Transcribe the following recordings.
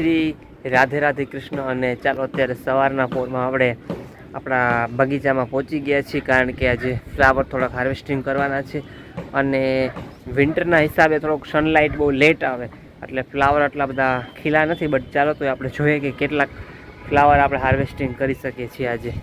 શ્રી રાધે રાધે કૃષ્ણ. અને ચાલો અત્યારે સવારના પોરમાં આપણે આપણા બગીચામાં પહોંચી ગયા છીએ, કારણ કે આજે ફ્લાવર થોડાક હાર્વેસ્ટિંગ કરવાના છે અને વિન્ટરના હિસાબે થોડોક સનલાઇટ બહુ લેટ આવે એટલે ફ્લાવર આટલા બધા ખીલા નથી. બટ ચાલો તો આપણે જોઈએ કે કેટલાક ફ્લાવર આપણે હાર્વેસ્ટિંગ કરી શકીએ છીએ આજે.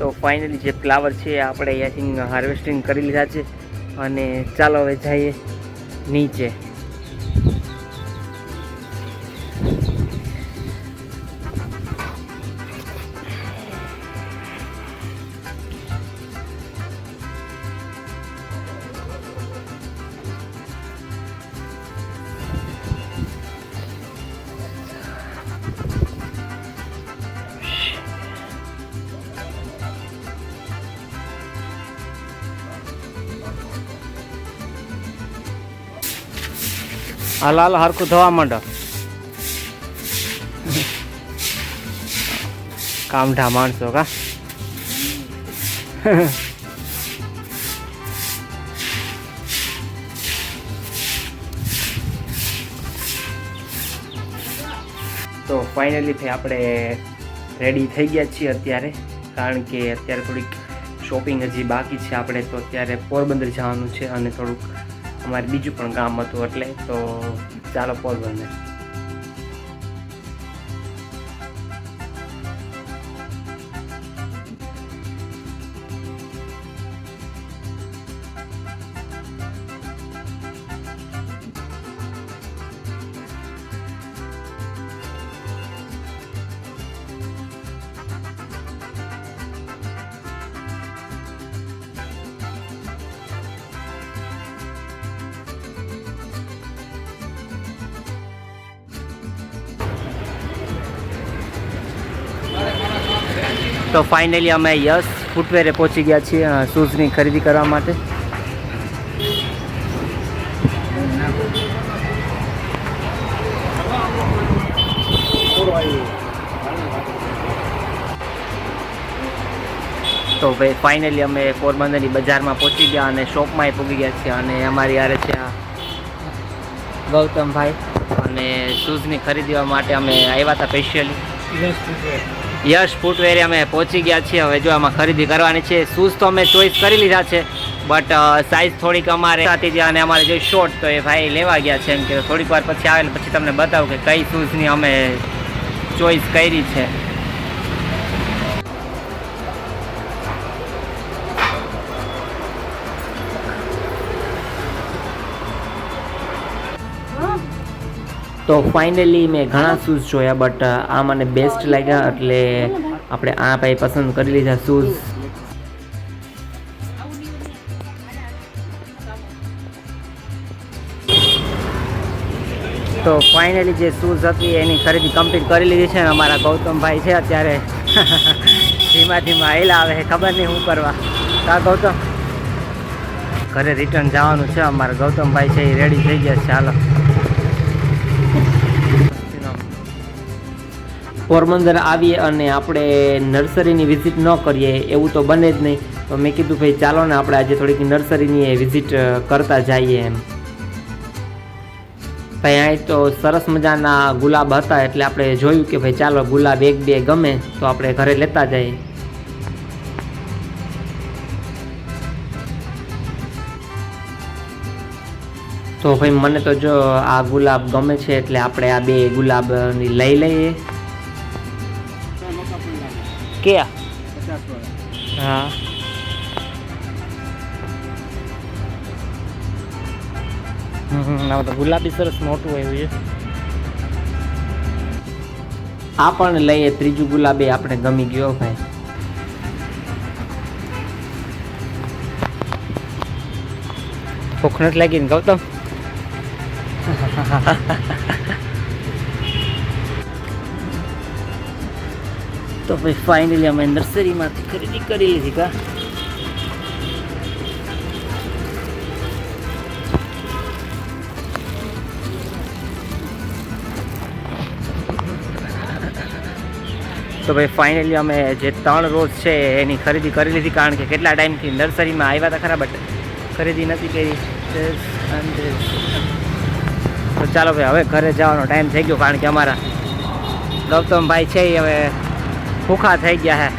તો ફાઇનલી જે ફ્લાવર છે આપણે અહીંયાથી હાર્વેસ્ટિંગ કરી લીધા છે અને ચાલો હવે જઈએ નીચે. હાલ હાલ હરખું ધોવા માંડો. કામઢા માણસો કા. તો ફાઇનલી આપણે રેડી થઈ ગયા છીએ અત્યારે, કારણ કે અત્યારે થોડીક શોપિંગ હજી બાકી છે. આપણે તો અત્યારે પોરબંદર જવાનું છે અને થોડુંક અમારે બીજું પણ કામ હતું, એટલે તો ચાલો પોરબંદર. તો ફાઇનલી અમે યશ ફૂટવેરે પહોંચી ગયા છીએ શૂઝની ખરીદી કરવા માટે. તો ભાઈ ફાઇનલી અમે પોરબંદરની બજારમાં પહોંચી ગયા અને શોપમાં પૂગી ગયા છીએ અને અમારી યારે છે આ ગૌતમભાઈ અને શૂઝની ખરીદવા માટે અમે આવ્યા હતા સ્પેશિયલી. યશ ફૂટવેરે અમે પહોંચી ગયા છીએ. હવે જો આમાં ખરીદી કરવાની છે. શૂઝ તો અમે ચોઈસ કરી લીધા છે, બટ સાઇઝ થોડીક અમારે હતી ત્યાં અને અમારે જો શોર્ટ તો એ ભાઈ લેવા ગયા છે. એમ કે થોડીક વાર પછી આવે પછી તમને બતાવું કે કઈ શૂઝની અમે ચોઈસ કરી છે. તો ફાઇનલી મેં ઘણા શૂઝ જોયા, બટ આ મને બેસ્ટ લાગ્યા એટલે આપણે આ ભાઈ પસંદ કરી લીધા શૂઝ. તો ફાઇનલી જે શૂઝ હતી એની ખરીદી કમ્પ્લીટ કરી લીધી છે. અમારા ગૌતમભાઈ છે અત્યારે ધીમા ધીમા આવેલા આવે, ખબર નહીં શું કરવા. કા ગૌતમ, ઘરે રિટર્ન જવાનું છે. અમારા ગૌતમભાઈ છે એ રેડી થઈ ગયા છે. ચાલો, પોરબંદર આવીએ અને આપણે નર્સરીની વિઝિટ ન કરીએ એવું તો બને જ નહીં. તો મેં કીધું ભાઈ ચાલો ને આપણે આજે થોડીક નર્સરીની વિઝિટ કરતા જઈએ એમ. ભાઈ અહીં તો સરસ મજાના ગુલાબ હતા એટલે આપણે જોયું કે ભાઈ ચાલો ગુલાબ એક બે ગમે તો આપણે ઘરે લેતા જઈએ. તો ભાઈ મને તો જો આ ગુલાબ ગમે છે એટલે આપણે આ બે ગુલાબની લઈ લઈએ. ક્યાં? હા, તો ગુલાબી સરસ મોટું આવ્યું છે. આ પણ લઈએ. ત્રીજું ગુલાબ એ આપણે ગમી ગયો ભાઈ. ભૂખ નથી લાગી ને ગૌતમ? તો ભાઈ ફાઇનલી અમે નર્સરીમાંથી ખરીદી કરી લીધી. કા તો ભાઈ ફાઇનલી અમે જે 3 રોઝ છે એની ખરીદી કરી લીધી. કારણ કે કેટલા ટાઈમથી નર્સરીમાં આવ્યા હતા ખરા, બટ ખરીદી નથી કરી. તો ચાલો ભાઈ હવે ઘરે જવાનો ટાઈમ થઈ ગયો. કારણ કે અમારા ગૌતમભાઈ છે એ હવે ભૂખા થઈ ગયા હે.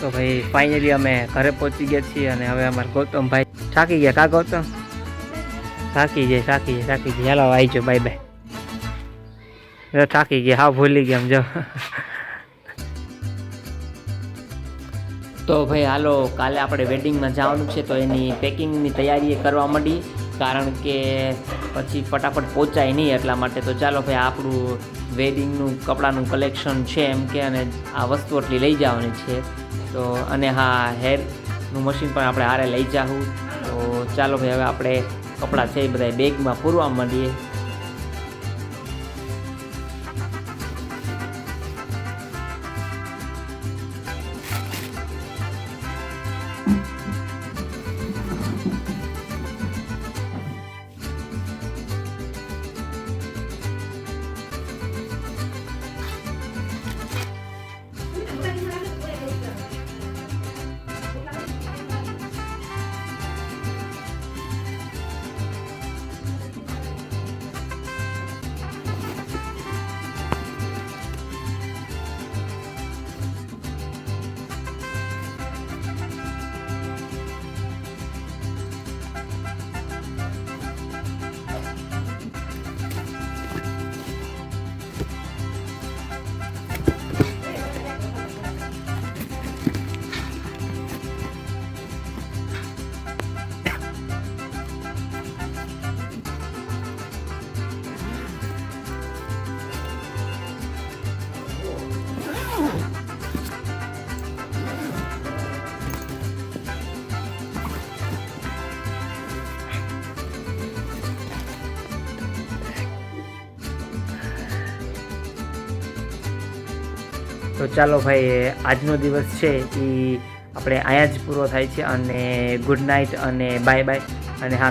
તો ભાઈ ફાઇનલી અમે ઘરે પહોંચી ગયા છીએ અને હવે અમારા ગૌતમભાઈ થાકી ગયા. કા ગૌતમ? થાકી જાય. હાલો આવી જાઓ, બાય બાય. થાકી ગયા, હા ભૂલી ગયા જો. તો ભાઈ હાલો, કાલે આપણે વેડિંગમાં જવાનું છે તો એની પેકિંગની તૈયારી કરવા માંડી. કારણ કે પછી ફટાફટ પહોંચાય નહીં એટલા માટે. તો ચાલો ભાઈ આપણું વેડિંગનું કપડાનું કલેક્શન છે એમ કે, અને આ વસ્તુ એટલી લઈ જવાની છે. તો અને હા, હેરનું મશીન પણ આપણે હારે લઈ જાઉં. તો ચાલો ભાઈ હવે આપણે કપડાં છે એ બધા બેગમાં પૂરવા માંડીએ. તો ચાલો ભાઈ આજનો દિવસ છે એ આપણે અહીંયા જ પૂરો થાય છે. અને ગુડ નાઇટ અને બાય બાય. અને હા,